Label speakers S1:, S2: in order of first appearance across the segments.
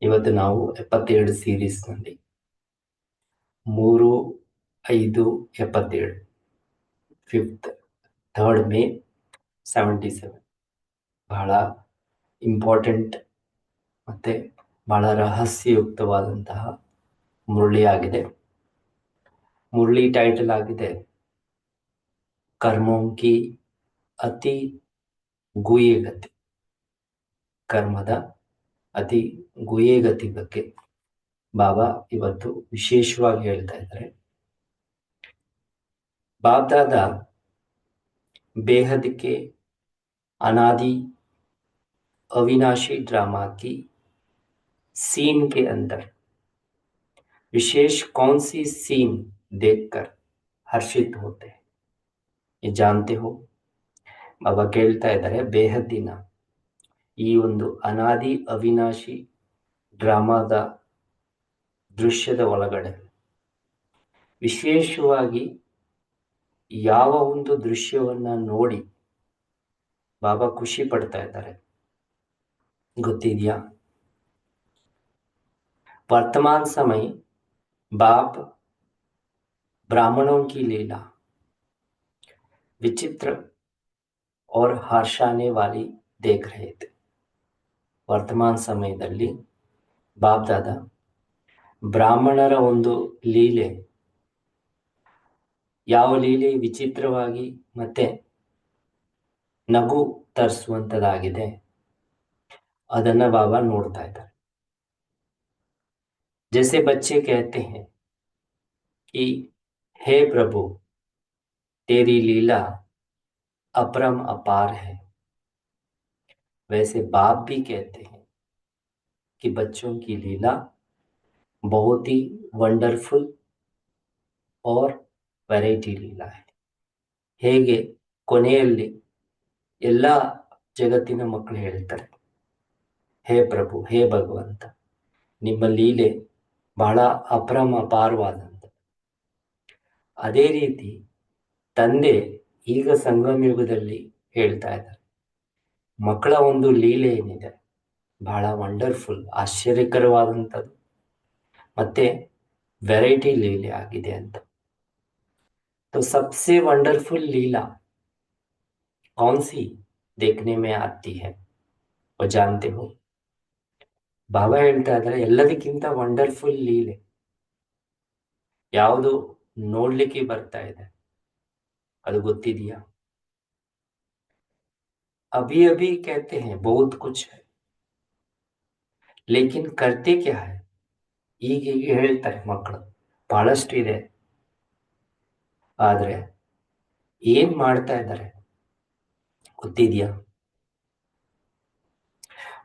S1: ಇವತ್ತು ನಾವು 72 ಸೀರೀಸ್ನಲ್ಲಿ 3-5-77 fifth 3rd May 77 ಬಹಳ ಇಂಪಾರ್ಟೆಂಟ್ ಮತ್ತೆ ಬಹಳ ರಹಸ್ಯಯುಕ್ತವಾದಂತಹ ಮುರಳಿ ಆಗಿದೆ. ಮುರಳಿ ಟೈಟಲ್ ಆಗಿದೆ ಕರ್ಮೋಂ ಕಿ ಅತಿ ಗುಹ್ಯ ಗತಿ. ಕರ್ಮದ ಅತಿ ಗುಹ್ಯ ಗತಿ ಬಗ್ಗೆ ಬಾಬಾ ಇವತ್ತು ವಿಶೇಷವಾಗಿ ಹೇಳ್ತಾ ಇದ್ದಾರೆ. बाप दादा बेहद के अनादि अविनाशी ड्रामा की सीन के अंदर विशेष कौन सी सीन देखकर हर्षित होते हैं ये जानते हो. बाबा ಕೇಳ್ತಾ ಇದ್ದಾರೆ, ಬೇಹದ್ದಿನ ಈ ಒಂದು ಅನಾದಿ ಅವಿನಾಶಿ ಡ್ರಾಮಾದ ದೃಶ್ಯದ ಒಳಗಡೆ ವಿಶೇಷವಾಗಿ ಯಾವ ಒಂದು ದೃಶ್ಯವನ್ನ ನೋಡಿ ಬಾಬಾ ಖುಷಿ ಪಡ್ತಾ ಇದ್ದಾರೆ ಗೊತ್ತಿದೆಯಾ? वर्तमान समय बाप ब्राह्मणों की लीला विचित्र और हर्षाने वाली देख रहे थे. वर्तमान ಸಮಯದಲ್ಲಿ ಬಾಪ್ ದಾದಾ ಬ್ರಾಹ್ಮಣರ ಒಂದು ಲೀಲೆ, ಯಾವ ಲೀಲೆ ವಿಚಿತ್ರವಾಗಿ ಮತ್ತೆ ನಗು ತರಿಸುವಂತದಾಗಿದೆ ಅದನ್ನ ಬಾಬಾ ನೋಡ್ತಾ ಇದ್ದಾರೆ. जैसे बच्चे कहते हैं कि हे प्रभु तेरी लीला अपरम अपार है, वैसे बाप भी कहते हैं कि बच्चों की लीला बहुत ही वंडरफुल और ವೆರೈಟಿ ಲೀಲಾ है. ಹೇಗೆ ಕೊನೆಯಲ್ಲಿ ಎಲ್ಲ ಜಗತ್ತಿನ ಮಕ್ಕಳು ಹೇಳ್ತಾರೆ, ಹೇ ಪ್ರಭು, ಹೇ ಭಗವಂತ, ನಿಮ್ಮ ಲೀಲೆ ಬಹಳ ಅಪಾರವಾದಂಥ. ಅದೇ ರೀತಿ ತಂದೆ ಈಗ ಸಂಗಮ ಯುಗದಲ್ಲಿ ಹೇಳ್ತಾ ಇದ್ದಾರೆ, ಮಕ್ಕಳ ಒಂದು ಲೀಲೆ ಏನಿದೆ ಬಹಳ ವಂಡರ್ಫುಲ್, ಆಶ್ಚರ್ಯಕರವಾದಂಥದ್ದು ಮತ್ತೆ ವೆರೈಟಿ ಲೀಲೆ ಆಗಿದೆ ಅಂತ. तो सबसे वंडरफुल लीला कौन सी देखने में आती है वो जानते हो? ಬಾಬಾ ಹೇಳ್ತಾ ಇದ್ದಾರೆ, ಎಲ್ಲದಕ್ಕಿಂತ ವಂಡರ್ಫುಲ್ ಲೀಲೆ ಯಾವುದು ನೋಡ್ಲಿಕ್ಕೆ ಬರ್ತಾ ಇದೆ ಅದು ಗೊತ್ತಿದೆಯಾ? अभी अभी कहते हैं बहुत कुछ है, लेकिन करते क्या है? ಈಗ ಹೇಳ್ತಾರೆ ಮಕ್ಕಳು ಬಹಳಷ್ಟು ಇದೆ, ಆದ್ರೆ ಏನ್ ಮಾಡ್ತಾ ಇದ್ದಾರೆ ಗೊತ್ತಿದೆಯಾ?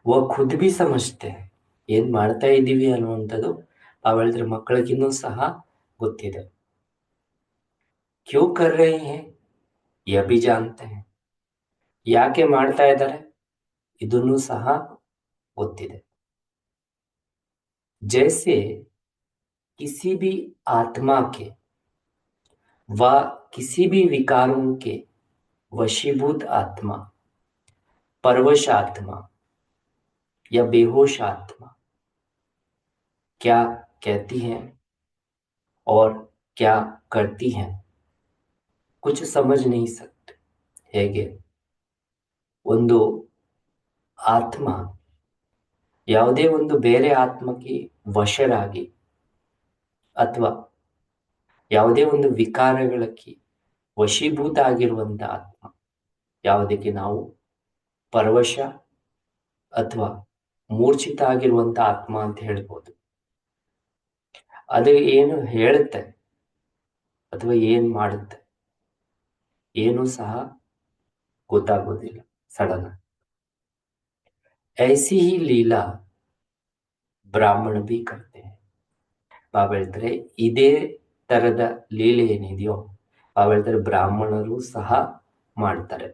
S1: वो खुद भी समझते हैं ಏನ್ ಮಾಡ್ತಾ ಇದ್ದೀವಿ ಅನ್ನುವಂಥದ್ದು ಅವ್ರು ಹೇಳಿದ್ರೆ ಮಕ್ಕಳಿಗಿನ್ನೂ ಸಹ ಗೊತ್ತಿದೆ. क्यों कर रहे हैं यह भी जानते हैं, ಯಾಕೆ ಮಾಡ್ತಾ ಇದ್ದಾರೆ ಇದನ್ನು ಸಹ ಗೊತ್ತಿದೆ. जैसे किसी भी आत्मा के व किसी भी विकारों के वशीभूत आत्मा, परवश आत्मा या बेहोश आत्मा क्या कहती हैं और क्या करती हैं कुछ समझ नहीं सकते. ಹೇಗೆ ಒಂದು ಆತ್ಮ ಯಾವುದೇ ಒಂದು ಬೇರೆ ಆತ್ಮಕ್ಕೆ ವಶರಾಗಿ ಅಥವಾ ಯಾವುದೇ ಒಂದು ವಿಕಾರಗಳಿಗೆ ವಶೀಭೂತ ಆಗಿರುವಂತ ಆತ್ಮ, ಯಾವುದಕ್ಕೆ ನಾವು ಪರವಶ ಅಥವಾ ಮೂರ್ಛಿತ ಆಗಿರುವಂತ ಆತ್ಮ ಅಂತ ಹೇಳ್ಬೋದು, ಅದು ಏನು ಹೇಳುತ್ತೆ ಅಥವಾ ಏನ್ ಮಾಡುತ್ತೆ ಏನು ಸಹ ಗೊತ್ತಾಗೋದಿಲ್ಲ ಸಡನ್. ऐसी ही लीला ಬ್ರಾಹ್ಮಣ भी करते हैं. ಬಾಬಾ ಹೇಳ್ತಾರೆ ಇದೇ ತರದ ಲೀಲೆ ಏನಿದೆಯೋ ಬಾಬಾ ಹೇಳ್ತಾರೆ ಬ್ರಾಹ್ಮಣರು ಸಹ ಮಾಡ್ತಾರೆ.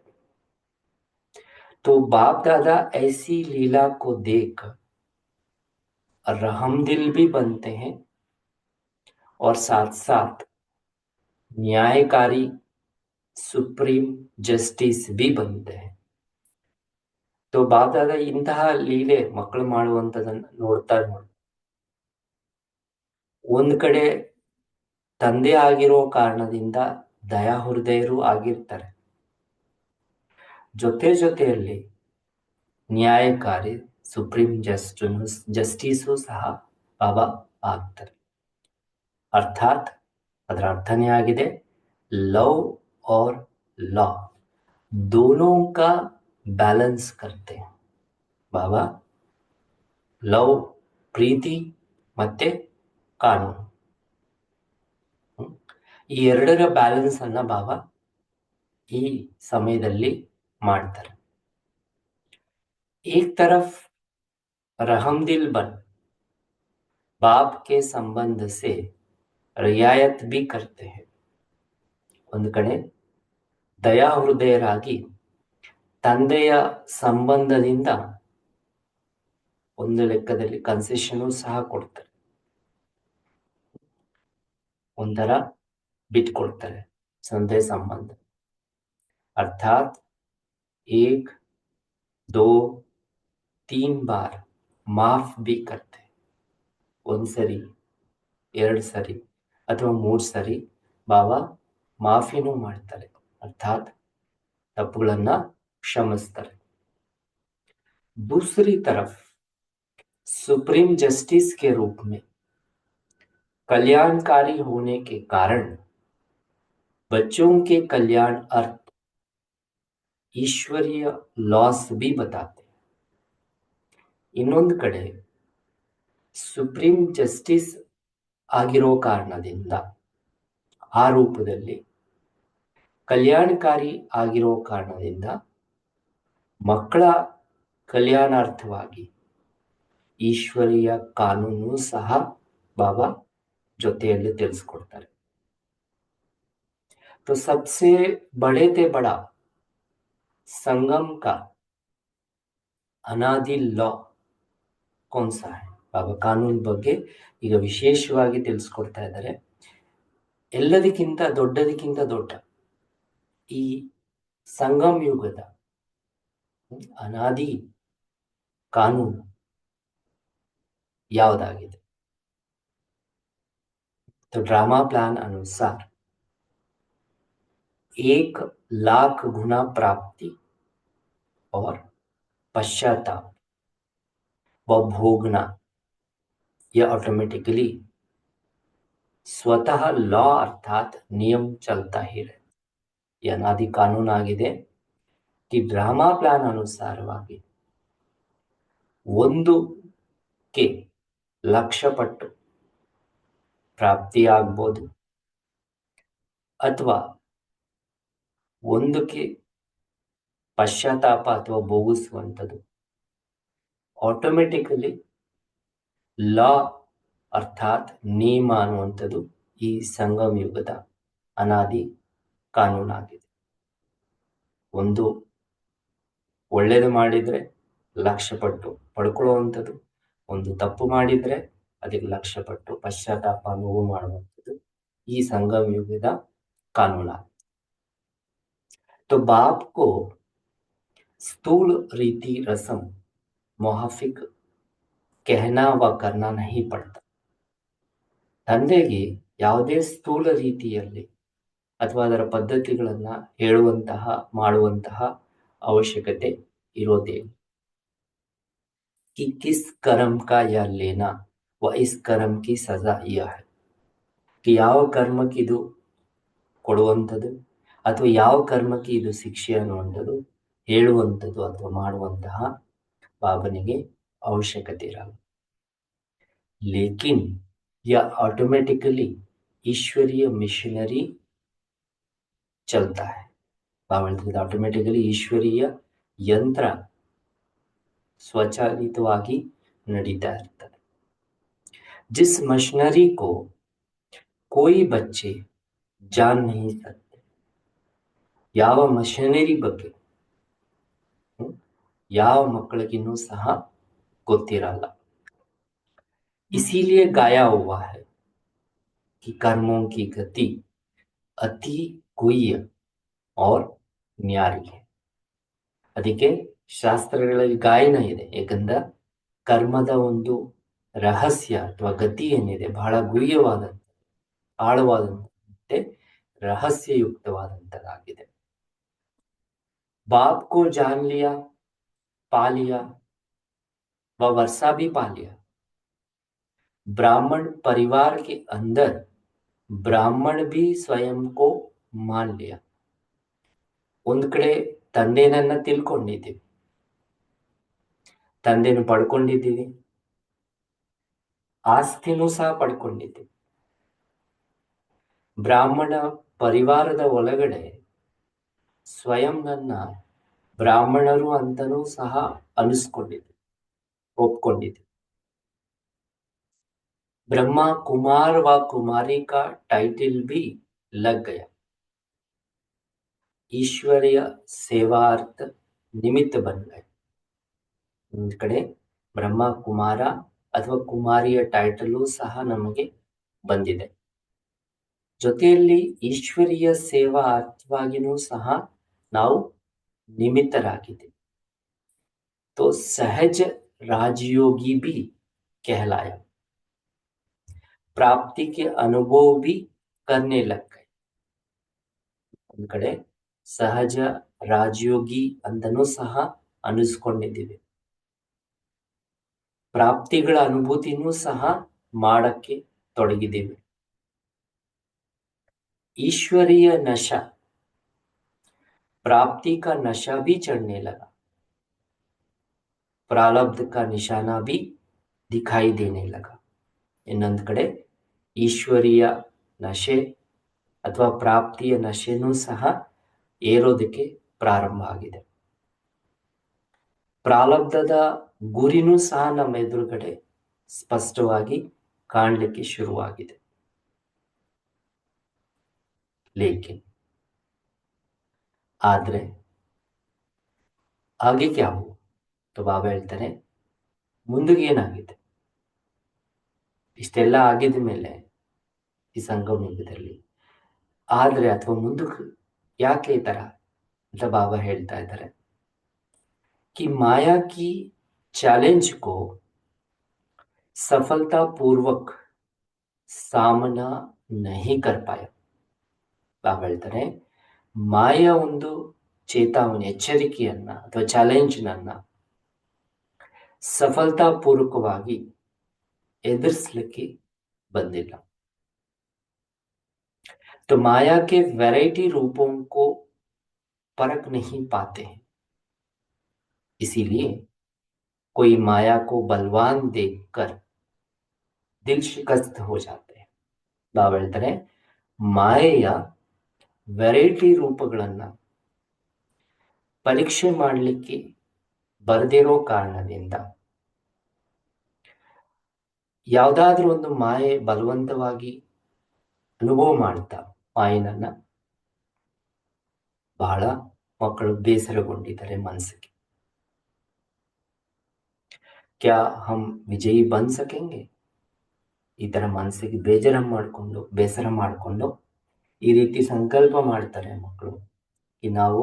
S1: तो बाप दादा ऐसी लीला को देख रहमदिल भी बनते हैं और साथ साथ न्यायकारी सुप्रीम जस्टिस भी बनते हैं. तो ಬಾಬಾದ ಇಂತಹ ಲೀಲೆ ಮಕ್ಕಳು ಮಾಡುವಂಥದ್ದನ್ನು ನೋಡ್ತಾ ನೋಡಿ, ಒಂದ್ ಕಡೆ ತಂದೆ ಆಗಿರೋ ಕಾರಣದಿಂದ ದಯಾ ಹೃದಯರು ಆಗಿರ್ತಾರೆ, ಜೊತೆಯಲ್ಲಿ ನ್ಯಾಯಕಾರಿ ಸುಪ್ರೀಂ ಜಸ್ಟಿಸು ಸಹ ಬಾಬಾ ಆಗ್ತಾರೆ. ಅರ್ಥಾತ್ ಅದರ ಅರ್ಥನೇ ಆಗಿದೆ लव और लॉ दोनों का बैलेंस करते हैं ಬಾಬಾ. ಲವ್ ಪ್ರೀತಿ ಮತ್ತೆ ಕಾನೂನು, ಈ ಎರಡರ ಬ್ಯಾಲೆನ್ಸ್ ಅನ್ನ ಬಾಬಾ ಈ ಸಮಯದಲ್ಲಿ ಮಾಡ್ತಾರೆ. एक तरफ रहमदिल बन बाप के संबंध से रियायत भी करते हैं, ಒಂದು ಕಡೆ ದಯಾ ಹೃದಯರಾಗಿ ತಂದೆಯ ಸಂಬಂಧದಿಂದ ಒಂದು ಲೆಕ್ಕದಲ್ಲಿ ಕನ್ಸೆಷನ್ ಸಹ ಕೊಡ್ತಾರೆ, ಒಂಥರ ಬಿಟ್ಕೊಡ್ತಾರೆ ತಂದೆ ಸಂಬಂಧ. ಅರ್ಥಾತ್ एक दो तीन बार माफ भी करते, ಒಂದ್ ಸರಿ ಎರಡು ಸರಿ ಅಥವಾ ಮೂರು ಸರಿ ಬಾಬಾ ಮಾಫಿನೂ ಮಾಡ್ತಾರೆ, ಅರ್ಥಾತ್ ತಪ್ಪುಗಳನ್ನ ಕ್ಷಮಿಸ್ತಾರೆ. दूसरी तरफ सुप्रीम जस्टिस के रूप में कल्याणकारी होने के कारण बच्चों के कल्याण अर्थ ईश्वरीय लॉस भी बताते हैं. ಇನ್ನೊಂದು ಕಡೆ ಸುಪ್ರೀಂ ಜಸ್ಟಿಸ್ ಆಗಿರೋ ಕಾರಣದಿಂದ, ಆ ರೂಪದಲ್ಲಿ ಕಲ್ಯಾಣಕಾರಿ ಆಗಿರೋ ಕಾರಣದಿಂದ ಮಕ್ಕಳ ಕಲ್ಯಾಣಾರ್ಥವಾಗಿ ಈಶ್ವರೀಯ ಕಾನೂನು ಸಹ ಬಾಬಾ ಜೊತೆಯಲ್ಲಿ ತಿಳಿಸ್ಕೊಡ್ತಾರೆ. तो सबसे बड़े ते बड़ा संगम का अनादि लॉ कौन सा है? ಬಾಬಾ ಕಾನೂನು ಬಗ್ಗೆ ಈಗ ವಿಶೇಷವಾಗಿ ತಿಳಿಸ್ಕೊಡ್ತಾ ಇದ್ದಾರೆ. ಎಲ್ಲದಕ್ಕಿಂತ ದೊಡ್ಡ ಈ ಸಂಗಮ ಯುಗದ ಅನಾದಿ ಕಾನೂನು ಯಾವುದಾಗಿದೆ? तो ड्रामा प्लान अनुसार 1,00,000 गुना प्राप्ति और पश्चाताप व भोगना, यह ऑटोमेटिकली स्वतः लॉ अर्थात नियम चलता ही रहे. यह अनादि कानून आಗಿದೆ कि ड्रामा प्लान ಅನುಸಾರವಾಗಿ ಒಂದಕ್ಕೆ ಲಕ್ಷ ಪಟ್ಟು ಪ್ರಾಪ್ತಿಯಾಗಬಹುದು ಅಥವಾ ಒಂದಕ್ಕೆ ಪಶ್ಚಾತ್ತಾಪ ಅಥವಾ ಭೋಗಿಸುವಂಥದ್ದು ಆಟೋಮೆಟಿಕಲಿ ಲಾ ಅರ್ಥಾತ್ ನಿಯಮ ಅನ್ನುವಂಥದ್ದು ಈ ಸಂಗಮ ಯುಗದ ಅನಾದಿ ಕಾನೂನಾಗಿದೆ. ಒಂದು ಒಳ್ಳೇದು ಮಾಡಿದರೆ ಲಕ್ಷ ಪಟ್ಟು ಪಡ್ಕೊಳ್ಳುವಂಥದ್ದು, ಒಂದು ತಪ್ಪು ಮಾಡಿದರೆ ಅದಕ್ಕೆ ಲಕ್ಷ ಪಟ್ಟು ಪಶ್ಚಾತ್ತಾಪ ನೋವು ಮಾಡುವಂಥದ್ದು ಈ ಸಂಗಮ ಯುಗದ ಕಾನೂನಾಗಿದೆ. तो बाप को स्थूल रीति रस्म मुहाफिक कहना व करना नहीं पड़ता. ತಂದೆಗೆ ಯಾವುದೇ ಸ್ಥೂಲ ರೀತಿಯಲ್ಲಿ ಅಥವಾ ಅದರ ಪದ್ಧತಿಗಳನ್ನ ಹೇಳುವಂತಹ ಮಾಡುವಂತಹ ಅವಶ್ಯಕತೆ ಇರೋದಿಲ್ಲ. कि किस कर्म का यह लेना व इस कर्म की सजा यह है, कि ಯಾವ ಕರ್ಮಕ್ಕೆ ಇದು ಕೊಡುವಂಥದ್ದು ಅಥವಾ ಯಾವ ಕರ್ಮಕ್ಕೆ ಇದು ಶಿಕ್ಷೆ ಅನ್ನುವಂಥದ್ದು ಹೇಳುವಂಥದ್ದು ಅಥವಾ ಮಾಡುವಂತಹ ಬಾಬನಿಗೆ ಅವಶ್ಯಕತೆ ಇರಲ್ಲ. लेकिन यह ऑटोमेटिकली ईश्वरीय मिशनरी चलता है. ಬಾಬಾ ಹೇಳ್ತಿರೋದು ಆಟೋಮೆಟಿಕಲಿ ಈಶ್ವರೀಯ ಯಂತ್ರ ಸ್ವಚಾಲಿತವಾಗಿ ನಡೀತಾ ಇರ್ತದೆ. जिस मशीनरी को कोई बच्चे जान नहीं सकते, ಯಾವ ಮಷಿನರಿ ಬಗ್ಗೆ ಯಾವ ಮಕ್ಕಳಿಗಿನ್ನೂ ಸಹ ಗೊತ್ತಿರಲ್ಲ. इसीलिए गाया हुआ है कि कर्मों की गति अति गुह्य और न्यारी है. ಅದಕ್ಕೆ ಶಾಸ್ತ್ರಗಳಲ್ಲಿ ಗಾಯನ ಇದೆ. ಏಕೆಂದರೆ ಕರ್ಮದ ಒಂದು ರಹಸ್ಯ ಅಥವಾ ಗತಿ ಏನಿದೆ ಬಹಳ ಗುಹ್ಯವಾದಂಥ, ಆಳವಾದಂಥ ಮತ್ತೆ ರಹಸ್ಯಯುಕ್ತವಾದಂಥದ್ದಾಗಿದೆ. बाप को जान लिया, पा लिया, व वर्षा भी पा लिया। ब्राह्मण परिवार के अंदर ಬ್ರಾಹ್ಮಣ ಬಿ ಸ್ವಯಂ ಕೋ ಮಾನ್ ಲಿಯಾ. ಒಂದ್ ಕಡೆ ತಂದೆನನ್ನ ತಿಳ್ಕೊಂಡಿದ್ದೀವಿ, ತಂದೆನು ಪಡ್ಕೊಂಡಿದ್ದೀವಿ, ಆಸ್ತಿನೂ ಸಹ ಪಡ್ಕೊಂಡಿದ್ದೀವಿ. ಬ್ರಾಹ್ಮಣ ಪರಿವಾರದ ಒಳಗಡೆ ಸ್ವಯಂ ನನ್ನ ಬ್ರಾಹ್ಮಣರು ಅಂತನೂ ಸಹ ಅನಿಸ್ಕೊಂಡಿದ್ದೀವಿ, ಒಪ್ಕೊಂಡಿದ್ದೀವಿ. ब्रह्मा कुमार व कुमारी का टाइटल भी लग गया. ईश्वरीय सेवार्थ निमित्त बन गए. ಒಂದು ಕಡೆ ಬ್ರಹ್ಮ ಕುಮಾರ ಅಥವಾ ಕುಮಾರಿಯ ಟೈಟಲು ಸಹ ನಮಗೆ ಬಂದಿದೆ. ಜೊತೆಯಲ್ಲಿ ಈಶ್ವರೀಯ ಸೇವಾ ಅರ್ಥವಾಗಿಯೂ ಸಹ ನಾವು ನಿಮಿತ್ತರಾಗಿದ್ದೇವೆ. तो सहज राजयोगी भी कहलाया. प्राप्ति के अनुभव भी करने लग गए. ಒಂದು ಕಡೆ ಸಹಜ ರಾಜಯೋಗಿ ಅಂತನೂ ಸಹ ಅನಿಸ್ಕೊಂಡಿದ್ದೀವಿ, ಪ್ರಾಪ್ತಿಗಳ ಅನುಭೂತಿನೂ ಸಹ ಮಾಡಕ್ಕೆ ತೊಡಗಿದ್ದೀವಿ. ईश्वरीय नशा, प्राप्ति का नशा भी चढ़ने लगा. प्रारब्ध का निशाना भी दिखाई देने लगा. ಇನ್ನೊಂದು ಕಡೆ ಈಶ್ವರೀಯ ನಶೆ ಅಥವಾ ಪ್ರಾಪ್ತಿಯ ನಶೆನೂ ಸಹ ಏರೋದಕ್ಕೆ ಪ್ರಾರಂಭ ಆಗಿದೆ. ಪ್ರಾರಬ್ಧದ ಗುರಿನೂ ಸಹ ನಮ್ಮ ಎದುರುಗಡೆ ಸ್ಪಷ್ಟವಾಗಿ ಕಾಣಲಿಕ್ಕೆ ಶುರುವಾಗಿದೆ. ಲೇಕಿನ್ ಆದ್ರೆ ಆगे क्या हुआ? तो ಬಾಬಾ ಹೇಳ್ತಾರೆ, ಮುಂದಿಗೆ ಏನಾಗಿದೆ? ಇಷ್ಟೆಲ್ಲ ಆಗಿದ ಮೇಲೆ ಈ ಸಂಗಮ ಯುಗದಲ್ಲಿ ಆದ್ರೆ ಅಥವಾ ಮುಂದಕ್ಕೆ ಯಾಕೆ ಈ ತರ ಅಂತ ಬಾಬಾ ಹೇಳ್ತಾ ಇದ್ದಾರೆ. कि माया की चैलेंज को सफलतापूर्वक सामना नहीं कर पाया. ಬಾಬಾ ಹೇಳ್ತಾರೆ, ಮಾಯ ಒಂದು ಚೇತಾವಣೆ, ಎಚ್ಚರಿಕೆಯನ್ನ ಅಥವಾ ಚಾಲೆಂಜ್ ನನ್ನ ಸಫಲತಾಪೂರ್ವಕವಾಗಿ ಎದುರಿಸಲಿಕ್ಕೆ ಬಂದಿಲ್ಲ. तो माया के वैरायटी रूपों को परख नहीं पाते हैं. इसीलिए कोई माया को बलवान देखकर दिल शिकस्त हो जाते हैं. ಬಾಬಾ ಹೇಳ್ತಾರೆ, ಮಾಯೆಯ ವೆರೈಟಿ ರೂಪಗಳನ್ನ ಪರೀಕ್ಷೆ ಮಾಡಲಿಕ್ಕೆ ಬರದಿರೋ ಕಾರಣದಿಂದ ಯಾವುದಾದ್ರೂ ಒಂದು ಮಾಯೆ ಬಲವಂತವಾಗಿ ಅನುಭವ ಮಾಡ್ತಾ ಮಾಯನನ್ನ ಬಹಳ ಮಕ್ಕಳು ಬೇಸರಗೊಂಡಿದ್ದಾರೆ ಮನಸ್ಸಿಗೆ. ಕ್ಯಾ ಹಮ್ ವಿಜಯಿ ಬನ್ ಸಕೆಂಗೆ? ಈ ತರ ಮನಸ್ಸಿಗೆ ಬೇಸರ ಮಾಡಿಕೊಂಡು ಈ ರೀತಿ ಸಂಕಲ್ಪ ಮಾಡ್ತಾರೆ ಮಕ್ಕಳು, ಈ ನಾವು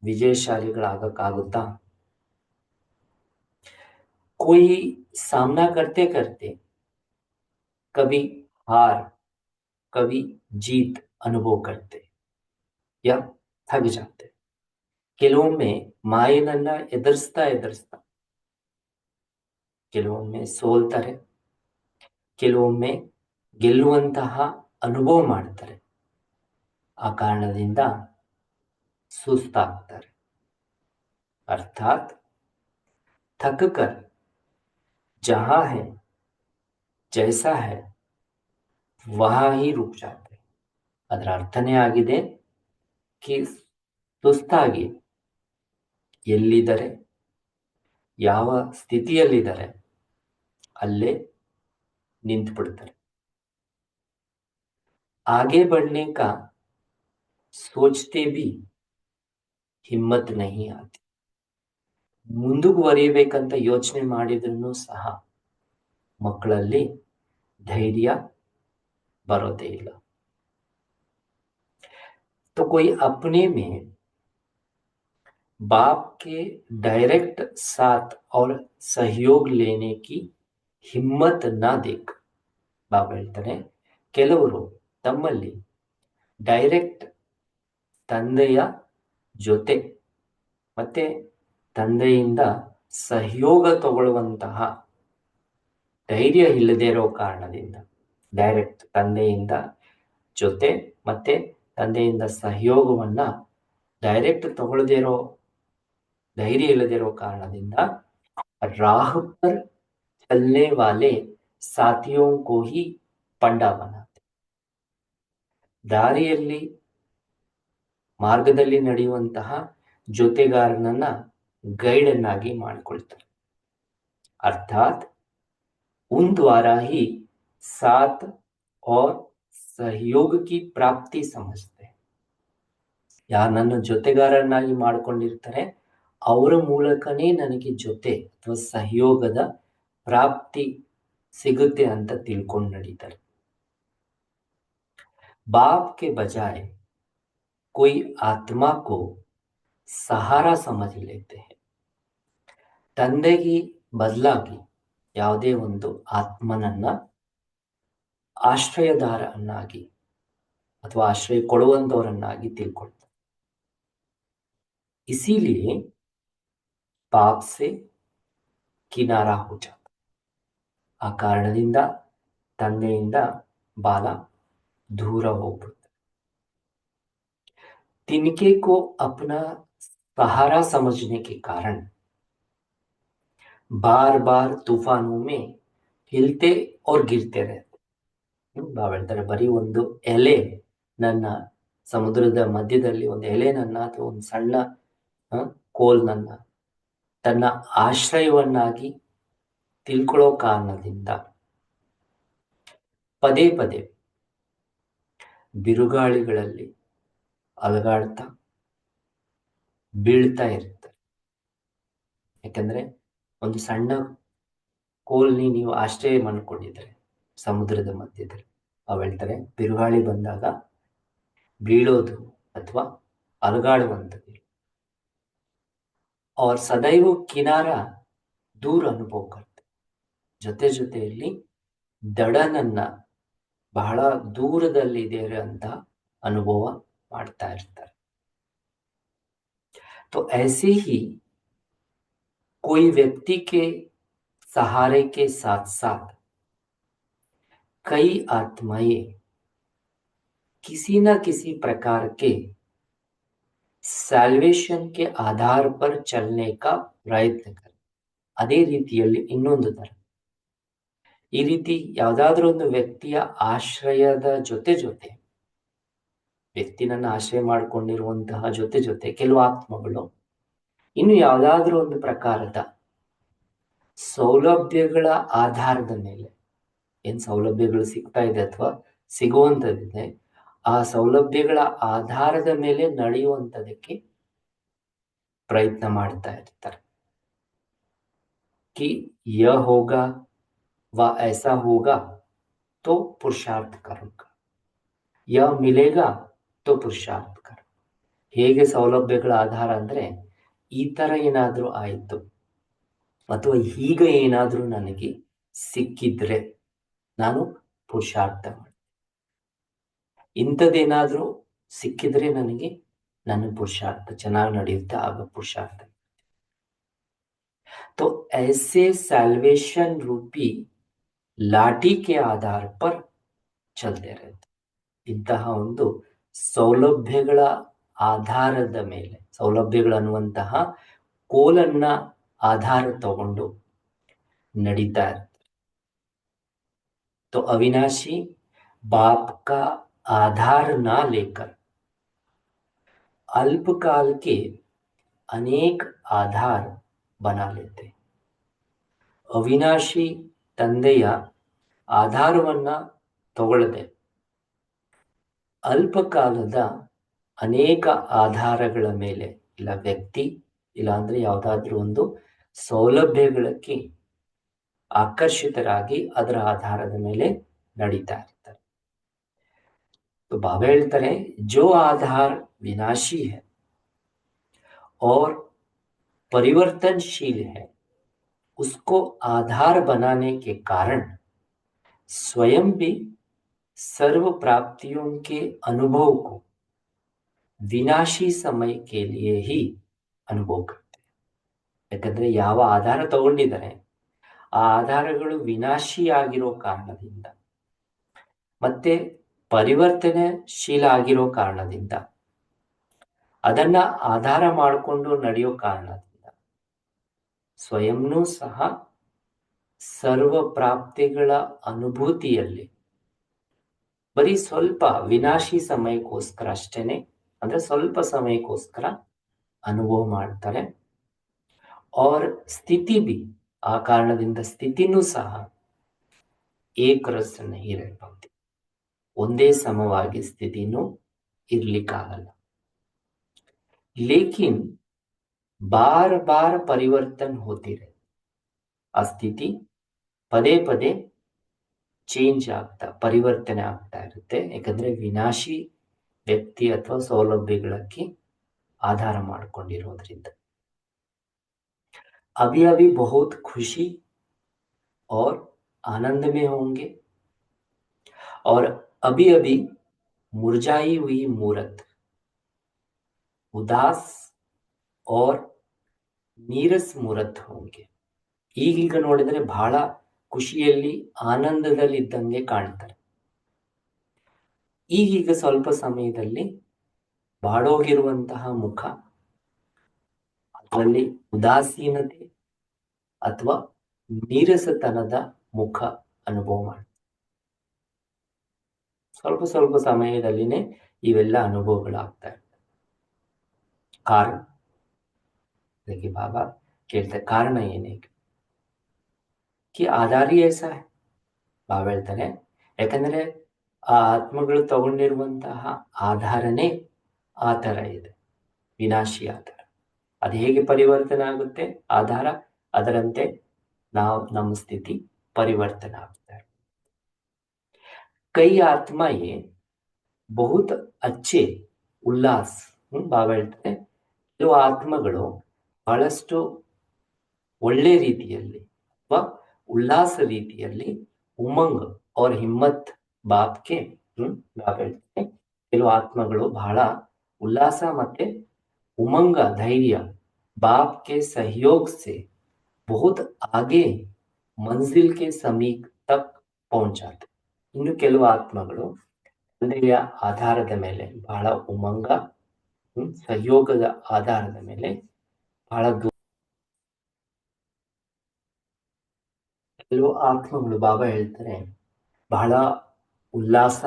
S1: ವಿಜಯಶಾಲಿಗಳಾಗಕ್ಕಾಗುತ್ತಾ? कोई सामना करते करते कभी हार कभी जीत अनुभव करते या थक जाते. ಕೆಲವೊಮ್ಮೆ ಮಾಯನನ್ನ ಎದುರಿಸ್ತಾ ಕೆಲವೊಮ್ಮೆ ಸೋಲ್ತಾರೆ, ಕೆಲವೊಮ್ಮೆ ಗೆಲ್ಲುವಂತಹ ಅನುಭವ ಮಾಡ್ತಾರೆ. ಆ ಕಾರಣದಿಂದ ಸುಸ್ತಾಗ್ತಾರೆ. ಅರ್ಥಾತ್ थक कर जहां है जैसा है वहां ही रुक जाते. ಅದರ ಅರ್ಥನೇ ಆಗಿದೆ ಕಿ ಸುಸ್ತಾಗಿ ಎಲ್ಲಿದ್ದಾರೆ, ಯಾವ ಸ್ಥಿತಿಯಲ್ಲಿದ್ದಾರೆ ಅಲ್ಲೇ ನಿಂತು ಬಿಡ್ತಾರೆ. आगे बढ़ने का सोचते भी हिम्मत नहीं आती. ಮುಂದುವರಿಯಬೇಕಂತ ಯೋಚನೆ ಮಾಡಿದ್ರೂ ಸಹ ಮಕ್ಕಳಲ್ಲಿ ಧೈರ್ಯ ಬರೋದೇ ಇಲ್ಲ. तो कोई अपने में बाप के डायरेक्ट साथ और सहयोग लेने की ಹಿಮ್ಮತ್ ನ ದೇಕ್. ಬಾಬಾ ಹೇಳ್ತಾರೆ, ಕೆಲವರು ತಮ್ಮಲ್ಲಿ ಡೈರೆಕ್ಟ್ ತಂದೆಯ ಜೊತೆ ಮತ್ತೆ ತಂದೆಯಿಂದ ಸಹಯೋಗ ತಗೊಳ್ಳುವಂತಹ ಧೈರ್ಯ ಇಲ್ಲದೆ ಇರೋ ಕಾರಣದಿಂದ, ಡೈರೆಕ್ಟ್ ತಂದೆಯಿಂದ ಜೊತೆ ಮತ್ತೆ ತಂದೆಯಿಂದ ಸಹಯೋಗವನ್ನ ಡೈರೆಕ್ಟ್ ತಗೊಳ್ಳದೇ ಇರೋ ಧೈರ್ಯ ಇಲ್ಲದೆ ಇರೋ ಕಾರಣದಿಂದ राह पर चलने वाले साथियों को ही पंडा बनाते. ದಾರಿಯಲ್ಲಿ ಮಾರ್ಗದಲ್ಲಿ ನಡೆಯುವಂತಹ ಜೊತೆಗಾರನನ್ನ ಗೈಡ್ ಅನ್ನಾಗಿ ಮಾಡಿಕೊಳ್ತಾರೆ. अर्थात उन द्वारा ही साथ और सहयोग की प्राप्ति समझते. ಯಾರು ನನ್ನ ಜೊತೆಗಾರನಾಗಿ ಮಾಡಿಕೊಂಡಿರ್ತಾರೆ ಅವರ ಮೂಲಕನೇ ನನಗೆ ಜೊತೆ ಅಥವಾ ಸಹಯೋಗದ ಪ್ರಾಪ್ತಿ ಸಿಗುತ್ತೆ ಅಂತ ತಿಳ್ಕೊಂಡು ನಡೀತಾರೆ. बाप के बजाय कोई आत्मा को सहारा समझ लेते हैं. ತಂದೆಗೆ ಬದಲಾಗಿ ಯಾವುದೇ ಒಂದು ಆತ್ಮನನ್ನ ಆಶ್ರಯದಾರನ್ನಾಗಿ ಅಥವಾ ಆಶ್ರಯ ಕೊಡುವಂತವರನ್ನಾಗಿ ತಿಳ್ಕೊಳ್ತಾರೆ. इसीलिए पाप से किनारा हो जाता. ಆ ಕಾರಣದಿಂದ ತಂದೆಯಿಂದ ಬಾಲ दूर होगा. तिनके को अपना सहारा समझने के कारण बार बार तूफानों में हिलते और गिरते रहते. ಬಾಬಾ ಹೇಳ್ತಾರೆ, ಬರೀ ಒಂದು ಎಲೆ ನನ್ನ ಸಮುದ್ರದ ಮಧ್ಯದಲ್ಲಿ ಒಂದು ಎಲೆನನ್ನ ಅಥವಾ ಒಂದು ಸಣ್ಣ ಕೋಲ್ನನ್ನ ತನ್ನ ಆಶ್ರಯವನ್ನಾಗಿ ತಿಳ್ಕೊಳ್ಳೋ ಕಾರಣದಿಂದ ಪದೇ ಪದೇ ಬಿರುಗಾಳಿಗಳಲ್ಲಿ ಅಲಗಾಡ್ತಾ ಬೀಳ್ತಾ ಇರ್ತಾರೆ. ಯಾಕಂದ್ರೆ ಒಂದು ಸಣ್ಣ ಕೋಲ್ನಿ ನೀವು ಆಶ್ರಯ ಮಾಡ್ಕೊಂಡಿದ್ರೆ ಸಮುದ್ರದ ಮಧ್ಯದಲ್ಲಿ, ಅವ್ ಹೇಳ್ತಾರೆ ಬಿರುಗಾಳಿ ಬಂದಾಗ ಬೀಳೋದು ಅಥವಾ ಅಲಗಾಡುವಂಥದ್ದು. और सदैव किनारा दूर अनुभव करते. ಜೊತೆ ಜೊತೆಯಲ್ಲಿ ದಡನನ್ನ ಬಹಳ ದೂರದಲ್ಲಿದೆ ಅಂತ ಅನುಭವ ಮಾಡ್ತಾ ಇರ್ತಾರೆ. तो ऐसे ही कोई व्यक्ति के सहारे के साथ साथ कई आत्माएं किसी न किसी प्रकार के ಸ್ಯಾಲ್ವೇಷನ್ ಕೆ ಆಧಾರ ಪರ್ ಚಲನೆ ಕಾ ಪ್ರಯತ್ನ ಕರೆ. ಅದೇ ರೀತಿಯಲ್ಲಿ ಇನ್ನೊಂದು ತರ, ಈ ರೀತಿ ಯಾವುದಾದ್ರೂ ಒಂದು ವ್ಯಕ್ತಿಯ ಆಶ್ರಯದ ಜೊತೆ ಜೊತೆ, ವ್ಯಕ್ತಿನನ್ನ ಆಶ್ರಯ ಮಾಡಿಕೊಂಡಿರುವಂತಹ ಜೊತೆ ಜೊತೆ ಕೆಲವು ಆತ್ಮಗಳು ಇನ್ನು ಯಾವುದಾದ್ರೂ ಒಂದು ಪ್ರಕಾರದ ಸೌಲಭ್ಯಗಳ ಆಧಾರದ ಮೇಲೆ, ಏನ್ ಸೌಲಭ್ಯಗಳು ಸಿಗ್ತಾ ಇದೆ ಅಥವಾ ಸಿಗುವಂತದಿದೆ, ಆ ಸೌಲಭ್ಯಗಳ ಆಧಾರದ ಮೇಲೆ ನಡೆಯುವಂತದಕ್ಕೆ ಪ್ರಯತ್ನ ಮಾಡ್ತಾ ಇರ್ತಾರೆ. कि यह होगा व ऐसा होगा तो पुरुषार्थ करूंगा, यह मिलेगा तो पुरुषार्थ करो. ಹೇಗೆ ಸೌಲಭ್ಯಗಳ ಆಧಾರ ಅಂದ್ರೆ, ಈ ತರ ಏನಾದ್ರೂ ಆಯಿತು ಅಥವಾ ಹೀಗೆ ಏನಾದ್ರೂ ನನಗೆ ಸಿಕ್ಕಿದ್ರೆ ನಾನು ಪುರುಷಾರ್ಥ ಮಾಡಿ, ಇಂಥದ್ದೇನಾದ್ರೂ ಸಿಕ್ಕಿದ್ರೆ ನನಗೆ ನನ್ನ ಪುರುಷಾರ್ಥ ಚೆನ್ನಾಗಿ ನಡೆಯುತ್ತೆ, ಆಗ ಪುರುಷಾರ್ಥ. तो ऐसे सैल्वेशन रूपी लाठी के आधार पर चलते रहते. ಇಂತಹ ಒಂದು ಸೌಲಭ್ಯಗಳ ಆಧಾರದ ಮೇಲೆ, ಸೌಲಭ್ಯಗಳನ್ನುವಂತಹ ಕೋಲನ್ನ ಆಧಾರ ತಗೊಂಡು ನಡೀತಾ ಇರ್ತಾರೆ. तो अविनाशी बाप का आधार ना लेकर अल्पकाल के अनेक आधार बना लेते. ಅವಿನಾಶಿ ತಂದೆಯ ಆಧಾರವನ್ನ ತಗೊಳ್ಳದೆ ಅಲ್ಪಕಾಲದ ಅನೇಕ ಆಧಾರಗಳ ಮೇಲೆ, ಇಲ್ಲ ವ್ಯಕ್ತಿ, ಇಲ್ಲ ಅಂದ್ರೆ ಯಾವುದಾದ್ರೂ ಒಂದು ಸೌಲಭ್ಯಗಳಕ್ಕೆ ಆಕರ್ಷಿತರಾಗಿ ಅದರ ಆಧಾರದ ಮೇಲೆ ನಡೀತಾ ಇರ್ತಾರೆ. ಬಾಬಾ ಹೇಳ್ತಾರೆ, ಜೋ ಆಧಾರ್ ವಿನಾಶಿ है और परिवर्तनशील है, उसको आधार बनाने के कारण स्वयं भी सर्व प्राप्तियों के अनुभव को ವಿನಾಶಿ ಸಮಯ के लिए ही ಅನುಭವ करते ಯಾಕಂದ್ರೆ ಯಾವ ಆಧಾರ ತಗೊಂಡಿದ್ದಾರೆ ಆ ಆಧಾರಗಳು ವಿನಾಶಿ ಆಗಿರೋ ಕಾರಣದಿಂದ ಮತ್ತೆ ಪರಿವರ್ತನೆಶೀಲ ಆಗಿರೋ ಕಾರಣದಿಂದ ಅದನ್ನ ಆಧಾರ ಮಾಡಿಕೊಂಡು ನಡೆಯೋ ಕಾರಣದಿಂದ ಸ್ವಯಂನೂ ಸಹ ಸರ್ವ ಪ್ರಾಪ್ತಿಗಳ ಅನುಭೂತಿಯಲ್ಲಿ ಬರೀ ಸ್ವಲ್ಪ ವಿನಾಶಿ ಸಮಯಕ್ಕೋಸ್ಕರ ಅಷ್ಟೇನೆ, ಅಂದ್ರೆ ಸ್ವಲ್ಪ ಸಮಯಕ್ಕೋಸ್ಕರ ಅನುಭವ ಮಾಡ್ತಾರೆ. और ಸ್ಥಿತಿ भी ಆ ಕಾರಣದಿಂದ ಸ್ಥಿತಿನೂ ಸಹ ಏಕರಸ್ नहीं रह पाती, ಒಂದೇ ಸಮವಾಗಿ ಸ್ಥಿತಿನೂ ಇರ್ಲಿಕ್ಕಾಗಲ್ಲ. लेकिन बार बार परिवर्तन होती रहे, ಆ ಸ್ಥಿತಿ ಪದೇ ಪದೇ ಚೇಂಜ್ ಆಗ್ತಾ ಪರಿವರ್ತನೆ ಆಗ್ತಾ ಇರುತ್ತೆ. ಯಾಕಂದ್ರೆ ವಿನಾಶಿ ವ್ಯಕ್ತಿ ಅಥವಾ ಸೌಲಭ್ಯಗಳಕ್ಕೆ ಆಧಾರ ಮಾಡಿಕೊಂಡಿರೋದ್ರಿಂದ. अभी अभी बहुत खुशी और आनंद में होंगे और अभी अभी मुरझाई हुई मूरत उदास और नीरस मूरत होंगे. ಈಗೀಗ ನೋಡಿದರೆ ಬಹಳ ಖುಷಿಯಲ್ಲಿ ಆನಂದದಲ್ಲಿ ಇದ್ದಂಗೆ ಕಾಣ್ತಾರೆ. ಈಗೀಗ ಸ್ವಲ್ಪ ಸಮಯದಲ್ಲಿ ಬಾಡೋಗಿರುವಂತಹ ಮುಖ, ಅದರಲ್ಲಿ ಉದಾಸೀನತೆ ಅಥವಾ ನೀರಸತನದ ಮುಖ ಅನುಭವ ಮಾಡಿ ಸ್ವಲ್ಪ ಸ್ವಲ್ಪ ಸಮಯದಲ್ಲಿನೇ ಇವೆಲ್ಲ ಅನುಭವಗಳಾಗ್ತಾ ಇರ್ತವೆ. ಕಾರಣ ಅದಕ್ಕೆ ಬಾಬಾ ಕೇಳ್ತಾರೆ, ಕಾರಣ ಏನೇ ಕಿ ಆಧಾರಿ ಏಸ ಬಾಬಾ ಹೇಳ್ತಾರೆ, ಯಾಕಂದ್ರೆ ಆ ಆತ್ಮಗಳು ತಗೊಂಡಿರುವಂತಹ ಆಧಾರನೇ ಆ ತರ ಇದೆ, ವಿನಾಶಿ ಆಧಾರ. ಅದು ಹೇಗೆ ಪರಿವರ್ತನೆ ಆಗುತ್ತೆ ಆಧಾರ, ಅದರಂತೆ ನಾವು ನಮ್ಮ ಸ್ಥಿತಿ ಪರಿವರ್ತನೆ ಆಗ್ತಾರೆ. ಕೈ ಆತ್ಮಯೇ ಬಹುತ್ ಅಚ್ಚೆ ಉಲ್ಲಾಸ್, ಬಾಬಾ ಹೇಳ್ತಾರೆ ಕೆಲವು ಆತ್ಮಗಳು ಬಹಳಷ್ಟು ಒಳ್ಳೆ ರೀತಿಯಲ್ಲಿ ಅಥವಾ ಉಲ್ಲಾಸ ರೀತಿಯಲ್ಲಿ ಉಮಂಗ್ और हिम्मत बाप के ಬಾಬಾ ಹೇಳ್ತಾರೆ ಕೆಲವು ಆತ್ಮಗಳು ಬಹಳ ಉಲ್ಲಾಸ ಮತ್ತೆ उमंग धैर्य बाप के सहयोग से बहुत आगे मंजिल के समीप तक पहुंच जाते. ಇನ್ನು ಕೆಲವು ಆತ್ಮಗಳು ತಂದೆಯ ಆಧಾರದ ಮೇಲೆ ಬಹಳ ಉಮಂಗ ಸಹಯೋಗದ ಆಧಾರದ ಮೇಲೆ ಬಹಳ ಕೆಲವು ಆತ್ಮಗಳು ಬಾಬಾ ಹೇಳ್ತಾರೆ ಬಹಳ ಉಲ್ಲಾಸ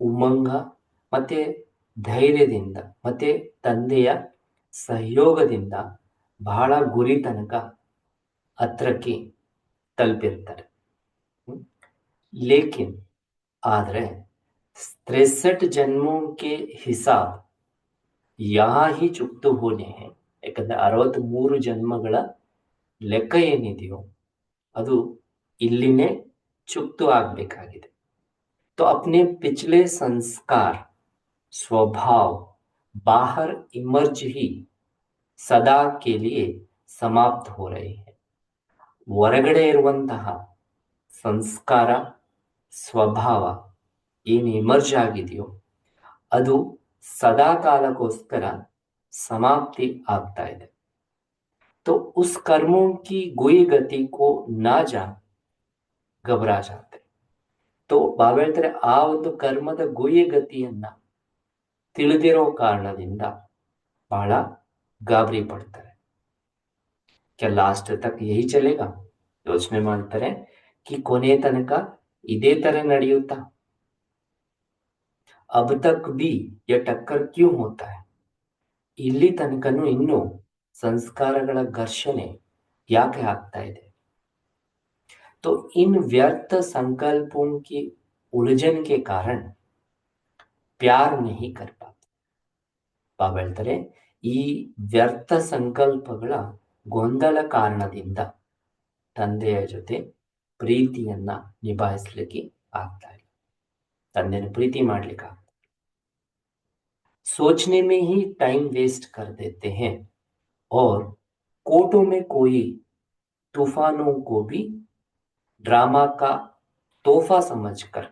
S1: ಉಮಂಗ ಮತ್ತೆ ಧೈರ್ಯದಿಂದ ಮತ್ತೆ ತಂದೆಯ ಸಹಯೋಗದಿಂದ ಬಹಳ ಗುರಿ ತನಕ ಹತ್ರಕ್ಕೆ ತಲುಪಿರ್ತಾರೆ. ಲೇಕಿನ್ ಆದ್ರೆ 63 ಜನ್ಮೋं के हिसाब यहाँ ही चुक्त होने हैं. ಯಾಕಂದ್ರೆ 63 ಜನ್ಮಗಳ ಲೆಕ್ಕ ಏನಿದೆಯೋ ಅದು ಇಲ್ಲಿನೇ ಚುಕ್ತು ಆಗ್ಬೇಕಾಗಿದೆ. तो अपने पिछले संस्कार स्वभाव बाहर इमर्ज ही सदा के लिए समाप्त हो रहे हैं. ಹೊರಗಡೆ ಇರುವಂತಹ ಸಂಸ್ಕಾರ ಸ್ವಭಾವ ಏನು ಇಮರ್ಜ್ ಆಗಿದೆಯೋ ಅದು ಸದಾ ಕಾಲಕ್ಕೋಸ್ಕರ ಸಮಾಪ್ತಿ ಆಗ್ತಾ ಇದೆ. तो उस कर्मों की गुई गति को ना जान घबरा जाते. तो ಬಾಬಾ ಹೇಳ್ತಾರೆ ಆ ಒಂದು ಕರ್ಮದ ಗುಯಿ ಗತಿಯನ್ನ ತಿಳಿದಿರೋ ಕಾರಣದಿಂದ ಬಹಳ ಗಾಬರಿ ಪಡ್ತಾರೆ. क्या लास्ट तक यही चलेगा, ಯೋಚನೆ ಮಾಡ್ತಾರೆ कि ಕೊನೆ ತನಕ ಇದೇ ತರ ನಡೆಯುತ್ತಾ, अब तक भी ये टक्कर क्यों होता है, ಇಲ್ಲಿ ತನಕನೂ ಇನ್ನು ಸಂಸ್ಕಾರಗಳ ಘರ್ಷಣೆ ಯಾಕೆ ಆಗ್ತಾ ಇದೆ. तो इन व्यर्थ संकल्पों की उलझन के कारण प्यार नहीं कर पाते. ಬಾಬಾ ಹೇಳ್ತಾರೆ ಈ ವ್ಯರ್ಥ ಸಂಕಲ್ಪಗಳ ಗೊಂದಲ ಕಾರಣದಿಂದ ತಂದೆಯ ಜೊತೆ ಪ್ರೀತಿಯನ್ನ ನಿಭಾಯಿಸಲಿಕ್ಕೆ ಆಗ್ತಾ ಇಲ್ಲ, ತಂದೆನ ಪ್ರೀತಿ ಮಾಡ್ಲಿಕ್ಕೆ ಆಗ್ತಾ. सोचने में ही टाइम वेस्ट कर देते हैं और कोटों में कोई तूफानों को भी ಡ್ರಾಮಾ ಕಾ ತೋಫಾ ಸಮಜ್ಕರ್.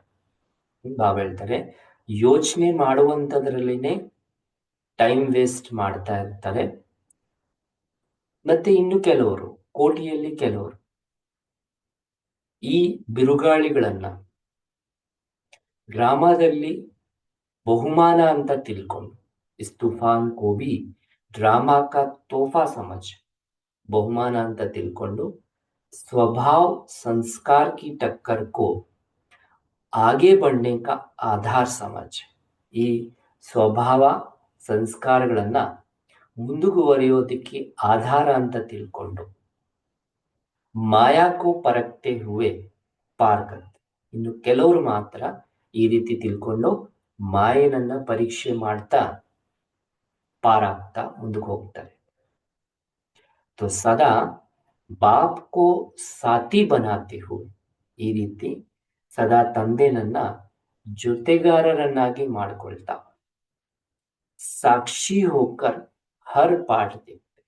S1: ಬಾಬಾ ಹೇಳ್ತಾರೆ, ಯೋಚನೆ ಮಾಡುವಂಥದ್ರಲ್ಲಿನೇ ಟೈಮ್ ವೇಸ್ಟ್ ಮಾಡ್ತಾ ಇರ್ತಾರೆ. ಮತ್ತೆ ಇನ್ನು ಕೆಲವರು, ಕೋಟಿಯಲ್ಲಿ ಕೆಲವರು, ಈ ಬಿರುಗಾಳಿಗಳನ್ನ ಡ್ರಾಮಾದಲ್ಲಿ ಬಹುಮಾನ ಅಂತ ತಿಳ್ಕೊಂಡು, ಇಸ್ ತೂಫಾನ್ ಕೋಬಿ ಡ್ರಾಮಾ ಕಾ ತೋಫಾ ಸಮಜ್, ಬಹುಮಾನ ಅಂತ ತಿಳ್ಕೊಂಡು स्वभाव संस्कार की टक्कर को आगे बढ़ने का आधार समझ, ಈ ಸ್ವಭಾವ ಸಂಸ್ಕಾರಗಳನ್ನ ಮುಂದುವರಿಯೋದಕ್ಕೆ ಆಧಾರ ಅಂತ ತಿಳ್ಕೊಂಡು ಮಾಯಾಕೋ ಪರಕ್ತೆ ಹುವೆ ಪಾರ್ಕತ್. ಇನ್ನು ಕೆಲವರು ಮಾತ್ರ ಈ ರೀತಿ ತಿಳ್ಕೊಂಡು ಮಾಯನನ್ನ ಪರೀಕ್ಷೆ ಮಾಡ್ತಾ ಪಾರಾಗ್ತಾ ಮುಂದಕ್ಕೆ ಹೋಗ್ತಾರೆ. ಸದಾ ಬಾಪ್ ಕೋ ಸಾಥಿ ಬನಾತೆ ಹುವೆ, ಈ ರೀತಿ ಸದಾ ತಂದೆನನ್ನ ಜೊತೆಗಾರರನ್ನಾಗಿ ಮಾಡಿಕೊಳ್ತಾ ಸಾಕ್ಷಿ ಹೋಕರ್ ಹರ್ ಪಾಠ ದೇತೆ.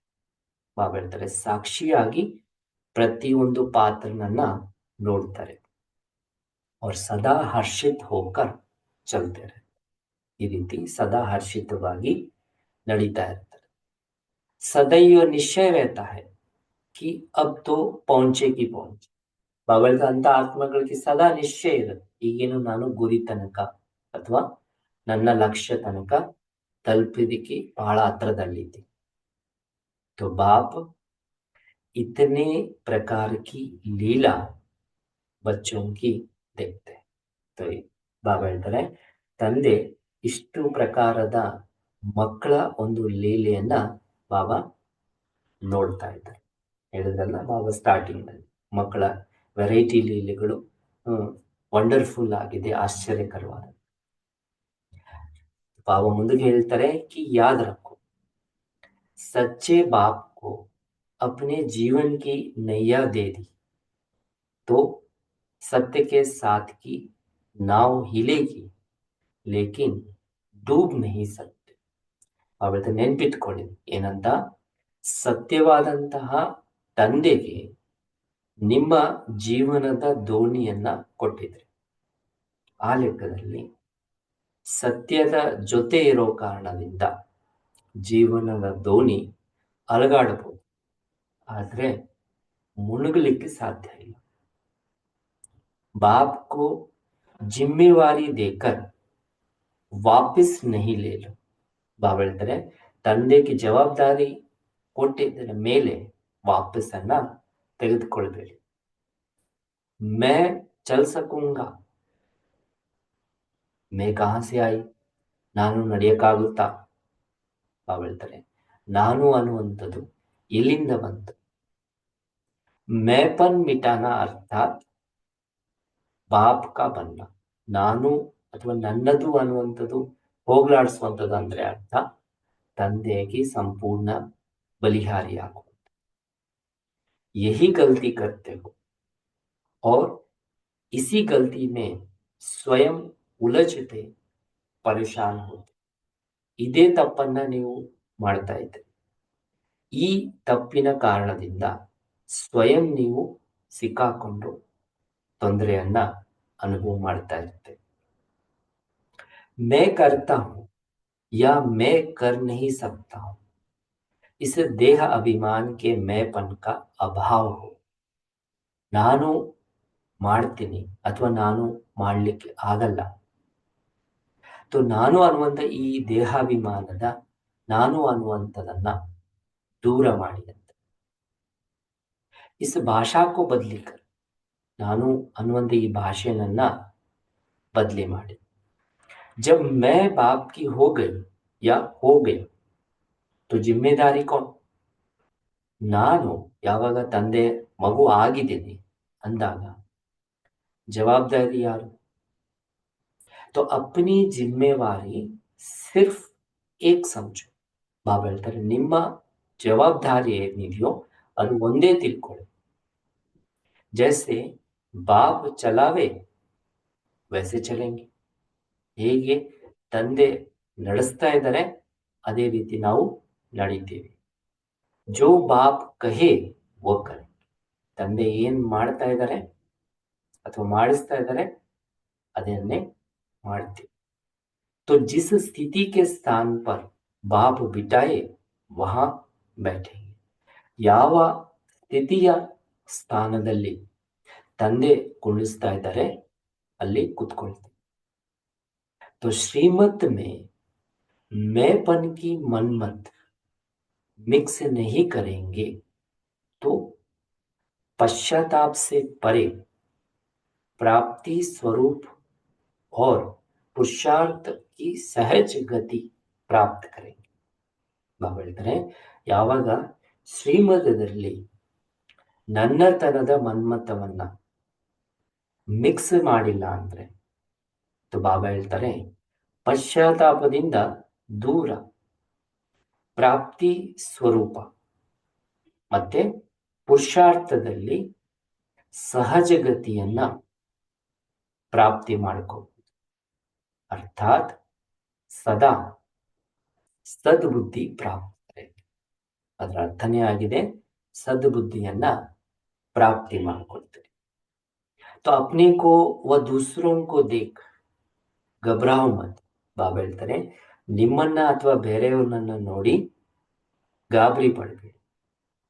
S1: ಬಾಬಾ ಹೇಳ್ತಾರೆ, ಸಾಕ್ಷಿಯಾಗಿ ಪ್ರತಿಯೊಂದು ಪಾತ್ರನನ್ನ ನೋಡ್ತಾರೆ. ಅವ್ರು ಸದಾ ಹರ್ಷಿತ್ ಹೋಕರ್ ಚಲ್ತಾರೆ, ಈ ರೀತಿ ಸದಾ ಹರ್ಷಿತವಾಗಿ ನಡೀತಾ ಇರ್ತಾರೆ. ಸದೈವ ನಿಶ್ಚಯ रहता है कि अब तो पहुंचे की पहुंचे. ಬಾಬಾ ಅಂತ ಆತ್ಮಗಳಿಗೆ ಸದಾ ನಿಶ್ಚಯ ಇರುತ್ತೆ, ಈಗೇನು ನಾನು ಗುರಿ ತನಕ ಅಥವಾ ನನ್ನ ಲಕ್ಷ್ಯ ತನಕ ತಲುಪಿದಕ್ಕೆ ಬಹಳ ಹತ್ರದಲ್ಲಿದ್ದೀನಿ. तो बाप इतने प्रकार की लीला बच्चों की देखते हैं. तो ಬಾಬಾ ಹೇಳ್ತಾರೆ, ತಂದೆ ಇಷ್ಟು ಪ್ರಕಾರದ ಮಕ್ಕಳ ಒಂದು ಲೀಲೆಯನ್ನ ಬಾಬಾ ನೋಡ್ತಾ ಇದ್ದಾರೆ. ಹೇಳಿದ್ರಲ್ಲ ಬಾಬಾ ಸ್ಟಾರ್ಟಿಂಗ್ ನಲ್ಲಿ ಮಕ್ಕಳ ವೆರೈಟಿ ಲೀಲೆಗಳು ವಂಡರ್ಫುಲ್ ಆಗಿದೆ, ಆಶ್ಚರ್ಯಕರವಾದ. ಬಾಬಾ ಮುಂದಕ್ಕೆ ಹೇಳ್ತಾರೆ कि याद रखो सच्चे बाप को अपने जीवन की नैया दे दी तो सत्य के साथ की नाव हिलेगी लेकिन डूब नहीं सकते. ಬಾಬಾ ನೆನ್ಪಿಟ್ಕೊಳ್ಳಿ ಏನಂತ, ಸತ್ಯವಾದಂತಹ ತಂದೆಗೆ ನಿಮ್ಮ ಜೀವನದ ದೋಣಿಯನ್ನ ಕೊಟ್ಟಿದ್ರಿ. ಆ ಲೆಕ್ಕದಲ್ಲಿ ಸತ್ಯದ ಜೊತೆ ಇರೋ ಕಾರಣದಿಂದ ಜೀವನದ ದೋಣಿ ಅಲಗಾಡಬಹುದು, ಆದ್ರೆ ಮುಳುಗಲಿಕ್ಕೆ ಸಾಧ್ಯ ಇಲ್ಲ. बाप को जिम्मेवारी देकर वापस नहीं ले लो. ಬಾಬಾ ಹೇಳ್ತಾರೆ, ತಂದೆಗೆ ಜವಾಬ್ದಾರಿ ಕೊಟ್ಟಿದ್ದರ ಮೇಲೆ ವಾಪಸ್ಸನ್ನ ತೆಗೆದುಕೊಳ್ಬೇಡಿ. ಮೈ ಚಲ್ ಸಕೂಂಗಾ, ಮೈ ಕಹಾ ಸೆ ಆಯಿ, ನಾನು ನಡೆಯಕ್ಕಾಗುತ್ತಾ. ಬಾಬಾ ಹೇಳ್ತಾರೆ, ನಾನು ಅನ್ನುವಂಥದ್ದು ಎಲ್ಲಿಂದ ಬಂತು. मैपन मिटाना अर्थात ಬಾಪ್ ಕಾ ಬನ್ನ, ನಾನು ಅಥವಾ ನನ್ನದು ಅನ್ನುವಂಥದ್ದು ಹೋಗ್ಲಾಡಿಸುವಂಥದ್ದು ಅಂದ್ರೆ ಅರ್ಥ ತಂದೆಗೆ ಸಂಪೂರ್ಣ ಬಲಿಹಾರಿಯಾಗುವುದು. यही गलती करते हो और इसी गलती में स्वयं उलझते परेशान होते. ಇದೇ ತಪ್ಪನ್ನ ನೀವು ಮಾಡ್ತಾ ಇದ್ದೀರಿ. ಈ ತಪ್ಪಿನ ಕಾರಣದಿಂದ ಸ್ವಯಂ ನೀವು ಸಿಕ್ಕಾಕೊಂಡು ತೊಂದರೆಯನ್ನ ಅನುಭವ ಮಾಡ್ತಾ ಇರುತ್ತೆ. मैं करता हूं या मैं कर नहीं सकता हूं, इस देह अभिमान के मैंपन का अभाव हो. ನಾನು ಮಾಡ್ತೀನಿ ಅಥವಾ ನಾನು ಮಾಡಲಿಕ್ಕೆ ಆಗಲ್ಲ, तो ನಾನು ಅನ್ನುವಂಥ ಈ ದೇಹಾಭಿಮಾನದ ನಾನು ಅನ್ನುವಂಥದನ್ನ ದೂರ ಮಾಡಿ ಅಂತ. इस भाषा को बदली कर, ನಾನು ಅನ್ನುವಂಥ ಈ ಭಾಷೆಯನ್ನ ಬದಲಿ ಮಾಡಿ. जब मैं बाप की हो गई या हो गया तो जिम्मेदारी कौन. ನಾನು ಯಾವಾಗ ತಂದೆ ಮಗು ಆಗಿದ್ದೀನಿ ಅಂದಾಗ ಜವಾಬ್ದಾರಿ ಯಾರು. तो अपनी जिम्मेवारी सिर्फ एक समझो. ಬಾಬಾ ಹೇಳ್ತಾರೆ, ನಿಮ್ಮ ಜವಾಬ್ದಾರಿ ಏನಿದೆಯೋ ಅದು ಒಂದೇ ತಿಳ್ಕೊಳ್ಳಿ. जैसे बाप चलावे वैसे चलेंगे. ಹೇಗೆ ತಂದೆ ನಡೆಸ್ತಾ ಇದ್ದಾರೆ ಅದೇ ರೀತಿ ನಾವು ನಡೀತೀವಿ. ಜೋ ಬಾಪ್ ಕಹೆ ವೋ ಕರೆ. ತಂದೆ ಏನ್ ಮಾಡ್ತಾ ಇದ್ದಾರೆ ಅಥವಾ ಮಾಡಿಸ್ತಾ ಇದ್ದಾರೆ ಅದನ್ನೇ ಮಾಡ್ತೀವಿ. तो जिस स्थिति के स्थान पर बाप बिठाए वहां बैठेंगे. ಯಾವ ಸ್ಥಿತಿಯ ಸ್ಥಾನದಲ್ಲಿ ತಂದೆ ಕುಳಿಸ್ತಾ ಇದ್ದಾರೆ ಅಲ್ಲಿ ಕೂತ್ಕೊಳ್ತೀವಿ. तो श्रीमत में मैंपन की मनमत मिक्स नहीं करेंगे तो पश्चाताप से परे प्राप्ति स्वरूप और पुरुषार्थ की सहज गति प्राप्त करेंगे. ಬಾಬಾ ಹೇಳ್ತಾರೆ, ಯಾವಾಗ ಶ್ರೀಮತದಲ್ಲಿ ನನ್ನತನದ ಮನ್ಮತವನ್ನ ಮಿಕ್ಸ್ ಮಾಡಿಲ್ಲ ಅಂದ್ರೆ, ಬಾಬಾ ಹೇಳ್ತಾರೆ ಪಶ್ಚಾತ್ತಾಪದಿಂದ ದೂರ ಪ್ರಾಪ್ತಿ ಸ್ವರೂಪ ಮತ್ತೆ ಪುರುಷಾರ್ಥದಲ್ಲಿ ಸಹಜಗತಿಯನ್ನ ಪ್ರಾಪ್ತಿ ಮಾಡಿಕೊಳ್ಳುವುದು. ಅರ್ಥಾತ್ ಸದಾ ಸದ್ಬುದ್ಧಿ ಪ್ರಾಪ್ತಿ. ಅದರ ಅರ್ಥನೇ ಆಗಿದೆ ಸದ್ಬುದ್ಧಿಯನ್ನ ಪ್ರಾಪ್ತಿ ಮಾಡಿಕೊಳ್ತಾರೆ. तो अपने को व दूसरों को देख घबराओ मत. ಬಾಬಾ ಹೇಳ್ತಾರೆ, ನಿಮ್ಮನ್ನ ಅಥವಾ ಬೇರೆಯವ್ರನ್ನ ನೋಡಿ ಗಾಬರಿ ಪಡಬೇಡಿ.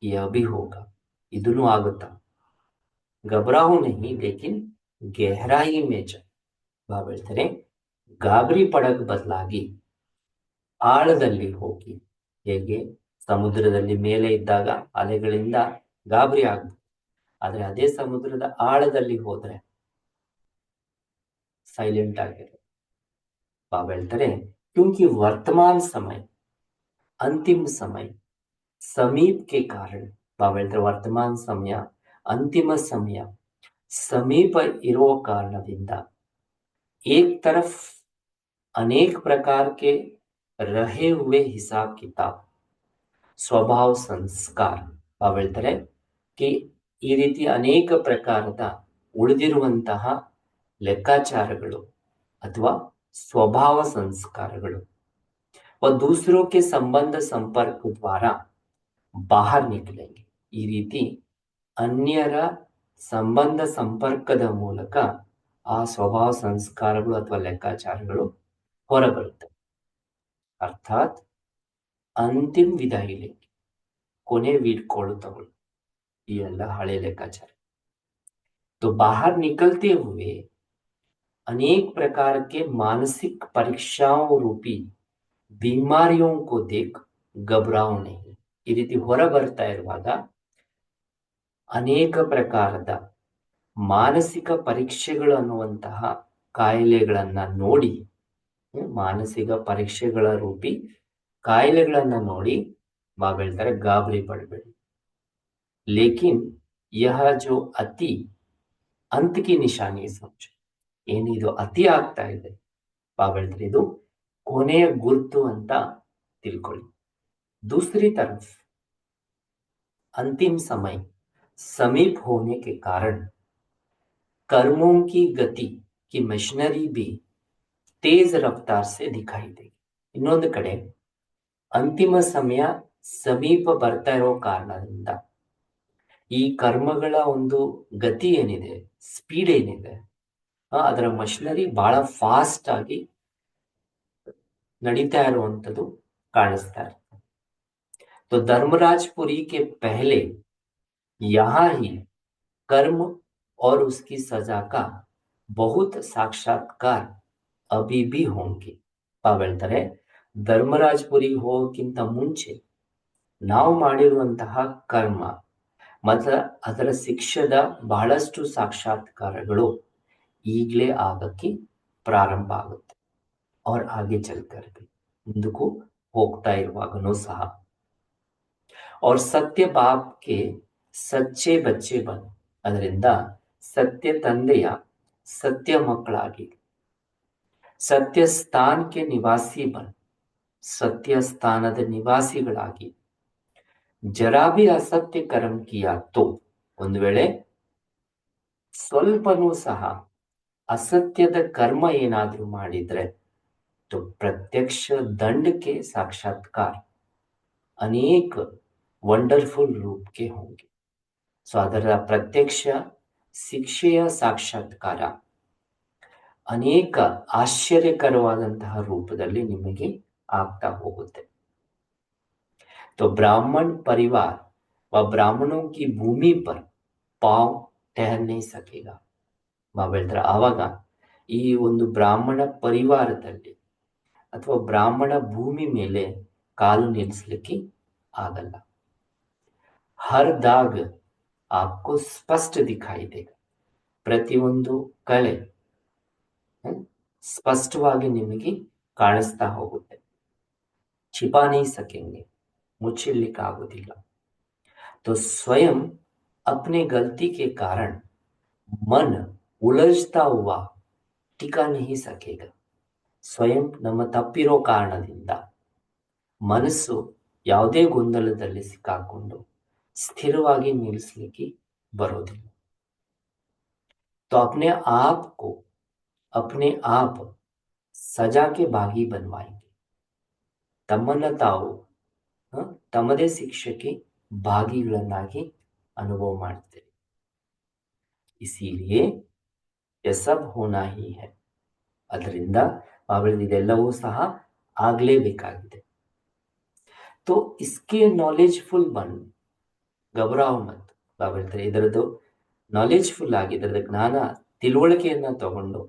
S1: ಈ ಅಭಿ ಹೋಗ, ಇದನ್ನು ಆಗುತ್ತಾ. घबराओ नहीं लेकिन गहराई में जाओ. ಬಾಬಾ ಹೇಳ್ತಾರೆ, ಗಾಬರಿ ಪಡಕ್ ಬದಲಾಗಿ ಆಳದಲ್ಲಿ ಹೋಗಿ. ಹೇಗೆ ಸಮುದ್ರದಲ್ಲಿ ಮೇಲೆ ಇದ್ದಾಗ ಅಲೆಗಳಿಂದ ಗಾಬರಿ ಆಗ್ಬೋದು, ಆದ್ರೆ ಅದೇ ಸಮುದ್ರದ ಆಳದಲ್ಲಿ ಹೋದ್ರೆ ಸೈಲೆಂಟ್ ಆಗಿರೋ. ಬಾಬಾ ಹೇಳ್ತಾರೆ, ಕ್ಯೂಂಕಿ ವರ್ತಮಾನ ಸಮಯ ಅಂತಿಮ ಸಮಯ ಸಮೀಪ ಕೆ ಕಾರಣ. ಬಾಬಾ ಹೇಳ್ತಾರೆ, ವರ್ತಮಾನ ಸಮಯ ಅಂತಿಮ ಸಮಯ ಸಮೀಪ ಇರುವ ಕಾರಣದಿಂದ ಏಕ್ ತರಫ್ ಅನೇಕ ಪ್ರಕಾರ ಕೆ ರಹೆ ಹುವೆ ಹಿಸಾಬ್ ಕಿತಾಬ್ ಸ್ವಭಾವ ಸಂಸ್ಕಾರ. ಬಾಬಾ ಹೇಳ್ತಾರೆ ಕಿ ಈ ರೀತಿ ಅನೇಕ ಪ್ರಕಾರದ ಉಳಿದಿರುವಂತಹ ಲೆಕ್ಕಾಚಾರಗಳು ಅಥವಾ ಸ್ವಭಾವ ಸಂಸ್ಕಾರಗಳು दूसरों के संबंध संपर्क द्वारा बाहर निकलेंगे. ಈ ರೀತಿ ಅನ್ಯರ ಸಂಬಂಧ ಸಂಪರ್ಕದ ಮೂಲಕ ಆ ಸ್ವಭಾವ ಸಂಸ್ಕಾರಗಳು ಅಥವಾ ಲೆಕ್ಕಾಚಾರಗಳು ಹೊರಬರುತ್ತವೆ. ಅರ್ಥಾತ್ ಅಂತಿಮ ವಿದಾಯಿಲೆ ಕೊನೆ ವೀಡ್ಕೋಳು ತಗೊಳ್ಳು ಈ ಎಲ್ಲ ಹಳೆ ಲೆಕ್ಕಾಚಾರ. तो बाहर निकलते हुए अनेक प्रकार के मानसिक परीक्षाओं रूपी बीमारियों को देख घबराओ नहीं. ಈ ರೀತಿ ಹೊರ ಬರ್ತಾ ಇರುವಾಗ ಅನೇಕ ಪ್ರಕಾರದ ಮಾನಸಿಕ ಪರೀಕ್ಷೆಗಳು ಅನ್ನುವಂತಹ ಕಾಯಿಲೆಗಳನ್ನ ನೋಡಿ, ಮಾನಸಿಕ ಪರೀಕ್ಷೆಗಳ ರೂಪಿ ಕಾಯಿಲೆಗಳನ್ನ ನೋಡಿ ಬಾಬಾ ಹೇಳ್ತಾರೆ ಗಾಬರಿ ಪಡಬೇಡಿ. ಲೇಕಿನ್ ಯಹ ಜೋ ಅತಿ ಅಂತಕಿ ನಿಶಾನಿ ಸಮझ. ಏನಿದು ಅತಿ ಆಗ್ತಾ ಇದೆ, ಬಾಬಾ ಹೇಳ್ತಾರೆ ಇದು ಕೊನೆಯ ಗುರುತು ಅಂತ ತಿಳ್ಕೊಳ್ಳಿ. दूसरी तरफ अंतिम समय समीप होने के कारण कर्मों की गति की मशीनरी भी तेज रफ्तार से दिखाई देगी. ಇನ್ನೊಂದು ಕಡೆ ಅಂತಿಮ ಸಮಯ ಸಮೀಪ ಬರ್ತಾ ಇರೋ ಕಾರಣದಿಂದ ಈ ಕರ್ಮಗಳ ಒಂದು ಗತಿ ಏನಿದೆ, ಸ್ಪೀಡ್ ಏನಿದೆ, ಅದರ ಮಷಿನರಿ ಬಹಳ ಫಾಸ್ಟ್ ಆಗಿ ನಡೀತಾ ಇರುವಂಥದ್ದು ಕಾಣಿಸ್ತಾ ಇರುತ್ತೆ. तो धर्मराजपुरी के पहले यहाँ ही कर्म और उसकी सजा का बहुत साक्षात्कार अभी भी होंगे. ಬಾಬಾ ಹೇಳ್ತಾರೆ, ಧರ್ಮರಾಜಪುರಿ ಹೋಗಕ್ಕಿಂತ ಮುಂಚೆ ನಾವು ಮಾಡಿರುವಂತಹ ಕರ್ಮ ಮತ್ತು ಅದರ ಶಿಕ್ಷದ ಬಹಳಷ್ಟು ಸಾಕ್ಷಾತ್ಕಾರಗಳು ಈಗಲೇ ಆಗಕ್ಕೆ ಪ್ರಾರಂಭ ಆಗುತ್ತೆ. ಅವ್ರ ಹಾಗೆ ಚಲ್ಕರ್ ಮುಂದಕ್ಕೂ ಹೋಗ್ತಾ ಇರುವಾಗನೂ ಸಹ. और सत्य बाप के सच्चे बच्चे बनो. ಅದರಿಂದ ಸತ್ಯ ತಂದೆಯ ಸತ್ಯ ಮಕ್ಕಳಾಗಿ, ಸತ್ಯ ಸ್ಥಾನಕ್ಕೆ ನಿವಾಸಿ ಬನ್, ಸತ್ಯ ಸ್ಥಾನದ ನಿವಾಸಿಗಳಾಗಿ. ಜರಾ ಭಿ ಅಸತ್ಯ ಕರ್ಮ ಕಿಯಾ ತೋ, ಒಂದು ವೇಳೆ ಸ್ವಲ್ಪನೂ ಸಹ ಅಸತ್ಯದ ಕರ್ಮ ಏನಾದ್ರೂ ಮಾಡಿದ್ರೆ तो प्रत्यक्ष दंड के साक्षात्कार, अनेक ವಂಡರ್ಫುಲ್ रूप के होंगे. ಸೊ ಅದರ ಪ್ರತ್ಯಕ್ಷ ಶಿಕ್ಷೆಯ ಸಾಕ್ಷಾತ್ಕಾರ ಅನೇಕ ಆಶ್ಚರ್ಯಕರವಾದಂತಹ ರೂಪದಲ್ಲಿ ನಿಮಗೆ ಆಗ್ತಾ ಹೋಗುತ್ತೆ. तो ब्राह्मण परिवार व ब्राह्मणों की भूमि पर पांव ठहर नहीं सकेगा. ಬಾಬಾ ಹೇಳ್ತಾರೆ ಆವಾಗ ಈ ಒಂದು ಬ್ರಾಹ್ಮಣ ಪರಿವಾರದಲ್ಲಿ ಅಥವಾ ಬ್ರಾಹ್ಮಣ ಭೂಮಿ ಮೇಲೆ ಕಾಲು ನಿಲ್ಲಿಸಲಿಕ್ಕೆ ಆಗಲ್ಲ. ಹರ್ ದಾಗ್ ಆಪ್ಕೋ ಸ್ಪಷ್ಟ ದಿಖಾಯಿ ದೇಗ. ಪ್ರತಿಯೊಂದು ಕಳೆ ಸ್ಪಷ್ಟವಾಗಿ ನಿಮಗೆ ಕಾಣಿಸ್ತಾ ಹೋಗುತ್ತೆ. छिपा नहीं सकेंगे, ಮುಚ್ಚಿಡ್ಲಿಕ್ಕಾಗೋದಿಲ್ಲ. तो स्वयं अपने गलती के कारण मन उलझता हुआ टिका नहीं सकेगा. ಸ್ವಯಂ ನಮ್ಮ ತಪ್ಪಿರೋ ಕಾರಣದಿಂದ ಮನಸ್ಸು ಯಾವುದೇ ಗೊಂದಲದಲ್ಲಿ ಸಿಕ್ಕಾಕೊಂಡು ಸ್ಥಿರವಾಗಿ ನಿಲ್ಲಿಸಲಿಕ್ಕೆ ಬರೋದಿಲ್ಲ. तो अपने आप को अपने आप सजा के भागी बनवाएंगे. ತಮ್ಮನ್ನ ತಾವು ತಮ್ಮದೇ ಶಿಕ್ಷೆಗೆ ಭಾಗಿಗಳನ್ನಾಗಿ ಅನುಭವ ಮಾಡ್ತೇವೆ. ಇಸಿಲಿಯೇ ये सब होना ही है. ಅದರಿಂದ ಇದೆಲ್ಲವೂ ಸಹ ಆಗಲೇಬೇಕಾಗಿದೆ. तो इसके नॉलेजफुल बन घबराओ मत. ಬಾಬಾ ಹೇಳ್ತಾರೆ ಇದರದ್ದು ನಾಲೆಜ್ಫುಲ್ ಆಗಿ ಇದರದ ಜ್ಞಾನ ತಿಳುವಳಿಕೆಯನ್ನ ತಗೊಂಡು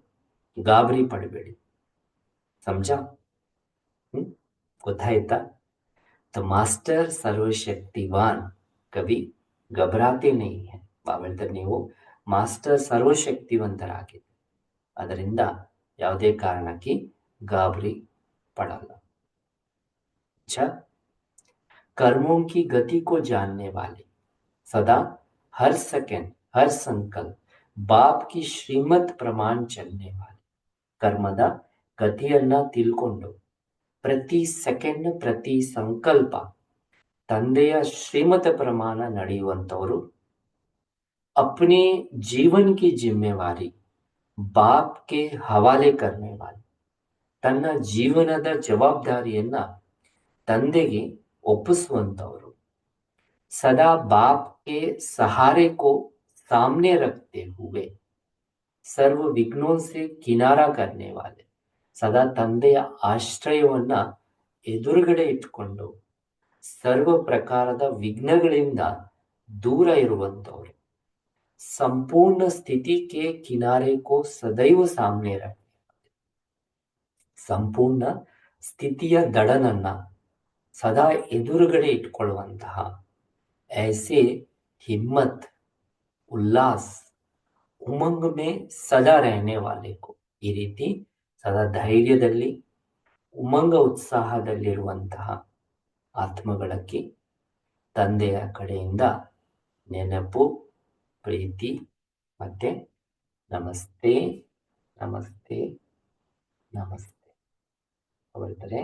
S1: ಗಾಬರಿ ಪಡಬೇಡಿ. ಸಮಜಾ? ಗೊತ್ತಾಯ್ತಾ? तो मास्टर सर्वशक्तिवान कभी घबराते नहीं है. ಬಾಬಾ ಹೇಳ್ತಾರೆ ನೀವು ಮಾಸ್ಟರ್ ಸರ್ವಶಕ್ತಿವಂತರಾಗಿದೆ, ಅದರಿಂದ ಯಾವುದೇ ಕಾರಣಕ್ಕೆ ಗಾಬರಿ पड़ाला. अच्छा, कर्मों की गति को जानने वाले सदा हर सेकंड हर संकल्प बाप की श्रीमत प्रमाण चलने वाले. कर्मದ ಗತಿಯನ್ನ ತಿಳ್ಕೊಂಡು ಪ್ರತಿ ಸೆಕೆಂಡ್ ಪ್ರತಿ ಸಂಕಲ್ಪ ತಂದೆಯ ಶ್ರೀಮತ ಪ್ರಮಾಣ ನಡೆಯುವಂತವರು. अपने जीवन की जिम्मेवारी बाप के हवाले करने वाले. ತನ್ನ ಜೀವನದ ಜವಾಬ್ದಾರಿಯನ್ನ ತಂದೆಗೆ ಒಪ್ಪಿಸುವಂತವರು. सदा बाप के सहारे को सामने रखते हुए सर्व विघ्नों से किनारा करने वाले. ಸದಾ ತಂದೆಯ ಆಶ್ರಯವನ್ನ ಎದುರುಗಡೆ ಇಟ್ಕೊಂಡು ಸರ್ವ ಪ್ರಕಾರದ ವಿಘ್ನಗಳಿಂದ ದೂರ ಇರುವಂತವರು. ಸಂಪೂರ್ಣ ಸ್ಥಿತಿ ಕೆ ಕಿನಾರೆ ಕೋ ಸದೈವ ಸಾಮ್ನೆ ರಖೆ. ಸಂಪೂರ್ಣ ಸ್ಥಿತಿಯ ದಡನನ್ನ ಸದಾ ಎದುರುಗಡೆ ಇಟ್ಕೊಳ್ಳುವಂತಹ ऐसे हिम्मत उल्लास उमंग में सदा रहने वाले को. ಈ ರೀತಿ ಸದಾ ಧೈರ್ಯದಲ್ಲಿ ಉಮಂಗ ಉತ್ಸಾಹದಲ್ಲಿರುವಂತಹ ಆತ್ಮಗಳಕ್ಕೆ ತಂದೆಯ ಕಡೆಯಿಂದ ನೆನಪು, ಪ್ರೀತಿ ಮತ್ತೆ ನಮಸ್ತೆ ನಮಸ್ತೆ ನಮಸ್ತೆ. ಹೇಳ್ತಾರೆ